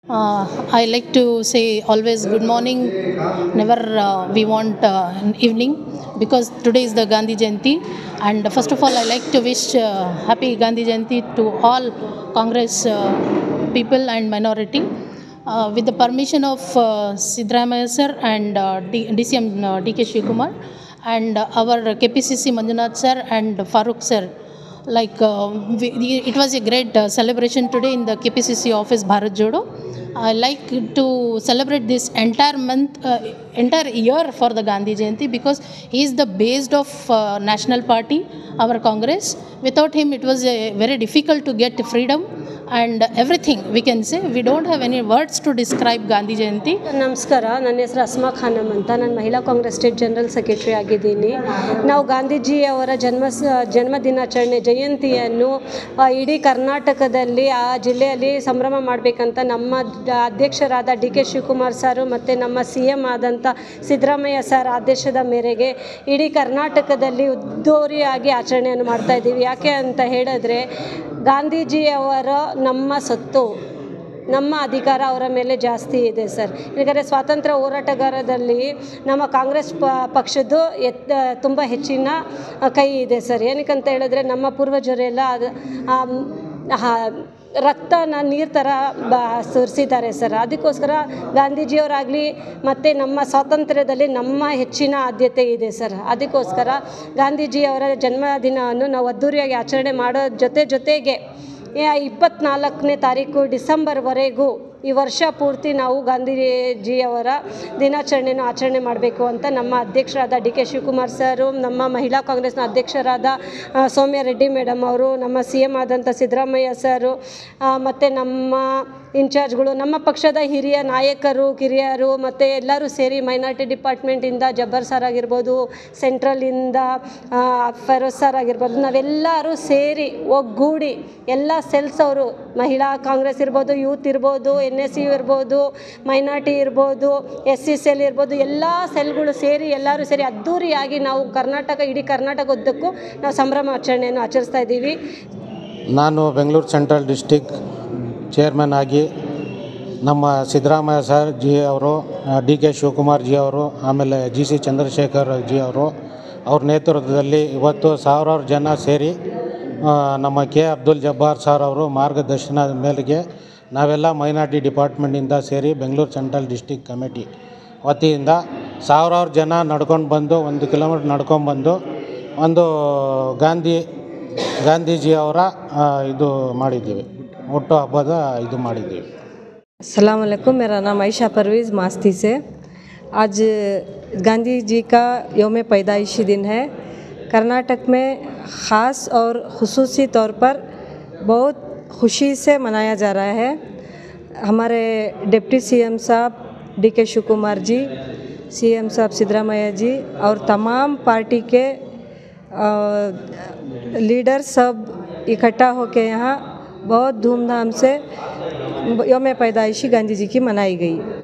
I like to say always good morning, never we want an evening, because today is the Gandhi Jayanti. And first of all, I like to wish happy Gandhi Jayanti to all Congress people and minority. With the permission of Sidramaya sir and DCM DK Shivakumar and our KPCC Manjunath sir and Farooq sir, it was a great celebration today in the KPCC office Bharat Jodo. I like to celebrate this entire month, entire year for the Gandhi Jayanti, because he is the base of national party, our Congress. Without him, it was very difficult to get freedom and everything. We can say we don't have any words to describe Gandhi Jayanti. ನಮಸ್ಕಾರ, ನನ್ನ ಹೆಸರು ಅಸ್ಮಾ ಖಾನಮ್ ಅಂತ. ನಾನು ಮಹಿಳಾ Congress state general secretary ಆಗಿದ್ದೀನಿ. ನಾವು ಗಾಂಧೀಜಿ ಅವರ ಜನ್ಮ ದಿನಾಚರಣೆ ಜಯಂತಿಯನ್ನು ಇಡೀ ಕರ್ನಾಟಕದಲ್ಲಿ ಆ ಜಿಲ್ಲೆಯಲ್ಲಿ ಸಂಭ್ರಮ ಮಾಡಬೇಕಂತ ನಮ್ಮ ಅಧ್ಯಕ್ಷರಾದ ಡಿ ಕೆ ಶಿವಕುಮಾರ್ ಸರ್ ಮತ್ತು ನಮ್ಮ CM ಆದಂಥ ಸಿದ್ದರಾಮಯ್ಯ ಸರ್ ಆದೇಶದ ಮೇರೆಗೆ ಇಡೀ ಕರ್ನಾಟಕದಲ್ಲಿ ಅದ್ದೂರಿಯಾಗಿ ಆಚರಣೆಯನ್ನು ಮಾಡ್ತಾಯಿದ್ದೀವಿ. ಯಾಕೆ ಅಂತ ಹೇಳಿದ್ರೆ, ಗಾಂಧೀಜಿಯವರ ನಮ್ಮ ಸತ್ತು, ನಮ್ಮ ಅಧಿಕಾರ ಅವರ ಮೇಲೆ ಜಾಸ್ತಿ ಇದೆ ಸರ್. ಯಾಕಂದರೆ ಸ್ವಾತಂತ್ರ್ಯ ಹೋರಾಟಗಾರದಲ್ಲಿ ನಮ್ಮ ಕಾಂಗ್ರೆಸ್ ಪಕ್ಷದ್ದು ತುಂಬ ಹೆಚ್ಚಿನ ಕೈ ಇದೆ ಸರ್. ಏನಕ್ಕಂತ ಹೇಳಿದ್ರೆ, ನಮ್ಮ ಪೂರ್ವಜರೆಲ್ಲ ರಕ್ತನ ನೀರು ಥರ ಸುರಿಸಿದ್ದಾರೆ ಸರ್. ಅದಕ್ಕೋಸ್ಕರ ಗಾಂಧೀಜಿಯವರಾಗಲಿ ಮತ್ತು ನಮ್ಮ ಸ್ವಾತಂತ್ರ್ಯದಲ್ಲಿ ನಮ್ಮ ಹೆಚ್ಚಿನ ಆದ್ಯತೆ ಇದೆ ಸರ್. ಅದಕ್ಕೋಸ್ಕರ ಗಾಂಧೀಜಿಯವರ ಜನ್ಮದಿನವನ್ನು ನಾವು ಅದ್ದೂರಿಯಾಗಿ ಆಚರಣೆ ಮಾಡೋ ಜೊತೆಗೆ 24ನೇ ತಾರೀಕು ಡಿಸೆಂಬರ್ವರೆಗೂ ಈ ವರ್ಷ ಪೂರ್ತಿ ನಾವು ಗಾಂಧೀಜಿಯವರ ದಿನಾಚರಣೆಯನ್ನು ಆಚರಣೆ ಮಾಡಬೇಕು ಅಂತ ನಮ್ಮ ಅಧ್ಯಕ್ಷರಾದ ಡಿ ಕೆ ಶಿವಕುಮಾರ್ ಸರು, ನಮ್ಮ ಮಹಿಳಾ ಕಾಂಗ್ರೆಸ್ನ ಅಧ್ಯಕ್ಷರಾದ ಸೌಮ್ಯ ರೆಡ್ಡಿ ಮೇಡಮ್ ಅವರು, ನಮ್ಮ CM ಆದಂಥ ಸಿದ್ದರಾಮಯ್ಯ ಸರು ಮತ್ತು ನಮ್ಮ ಇನ್ಚಾರ್ಜ್ಗಳು, ನಮ್ಮ ಪಕ್ಷದ ಹಿರಿಯ ನಾಯಕರು, ಕಿರಿಯರು ಮತ್ತು ಎಲ್ಲರೂ ಸೇರಿ ಮೈನಾರಿಟಿ ಡಿಪಾರ್ಟ್ಮೆಂಟಿಂದ ಜಬ್ಬರ್ ಸರ್ ಆಗಿರ್ಬೋದು, ಸೆಂಟ್ರಲಿಂದ ಫೆರೋಜ್ ಸರ್ ಆಗಿರ್ಬೋದು, ನಾವೆಲ್ಲರೂ ಸೇರಿ ಒಗ್ಗೂಡಿ ಎಲ್ಲ ಸೆಲ್ಸ್ ಅವರು, ಮಹಿಳಾ ಕಾಂಗ್ರೆಸ್ ಇರ್ಬೋದು, ಯೂತ್ ಇರ್ಬೋದು, NSU ಇರ್ಬೋದು, ಮೈನಾರಿಟಿ ಇರ್ಬೋದು, SC ಸೆಲ್ ಇರ್ಬೋದು, ಎಲ್ಲ ಸೆಲ್ಗಳು ಸೇರಿ ಎಲ್ಲರೂ ಸೇರಿ ಅದ್ದೂರಿಯಾಗಿ ನಾವು ಇಡೀ ಕರ್ನಾಟಕ ಉದ್ದಕ್ಕೂ ನಾವು ಸಂಭ್ರಮಾಚರಣೆಯನ್ನು ಆಚರಿಸ್ತಾ ಇದ್ದೀವಿ. ನಾನು ಬೆಂಗಳೂರು ಸೆಂಟ್ರಲ್ ಡಿಸ್ಟಿಕ್ ಚೇರ್ಮನ್ ಆಗಿ ನಮ್ಮ ಸಿದ್ದರಾಮಯ್ಯ ಸರ್ ಜಿ ಅವರು, ಡಿ ಕೆ ಶಿವಕುಮಾರ್ ಜಿ ಅವರು, ಆಮೇಲೆ GC ಚಂದ್ರಶೇಖರ್ ಜಿ ಅವರು, ಅವ್ರ ನೇತೃತ್ವದಲ್ಲಿ ಇವತ್ತು ಸಾವಿರಾರು ಜನ ಸೇರಿ ನಮ್ಮ K ಅಬ್ದುಲ್ ಜಬ್ಬಾರ್ ಸರ್ ಅವರು ಮಾರ್ಗದರ್ಶನದ ಮೇರೆಗೆ ನಾವೆಲ್ಲ ಮೈನಾರಿಟಿ ಡಿಪಾರ್ಟ್ಮೆಂಟಿಂದ ಸೇರಿ ಬೆಂಗಳೂರು ಸೆಂಟ್ರಲ್ ಡಿಸ್ಟಿಕ್ ಕಮಿಟಿ ವತಿಯಿಂದ ಸಾವಿರಾರು ಜನ ನಡ್ಕೊಂಡು ಬಂದು 1 ಕಿಲೋಮೀಟ್ರ್ ನಡ್ಕೊಂಡ್ಬಂದು ಒಂದು ಗಾಂಧೀಜಿಯವರ ಇದು ಮಾಡಿದ್ದೀವಿ, ಹುಟ್ಟು ಹಬ್ಬದ ಇದು ಮಾಡಿದ್ದೀವಿ. अस्सलाम वालेकुम, मेरा नाम आयशा परवेज़ मास्ती से। आज गांधी जी का यौम पैदाइशी दिन है। कर्नाटक में ख़ास और ख़ुसूसी तौर पर बहुत खुशी से मनाया जा रहा है। हमारे डिप्टी CM साहब डी के शिवकुमार जी, CM साहब सिद्धरामैया जी और तमाम पार्टी के लीडर सब इकट्ठा होकर यहाँ बहुत धूमधाम से यौम पैदाइशी गांधी जी की मनाई गई।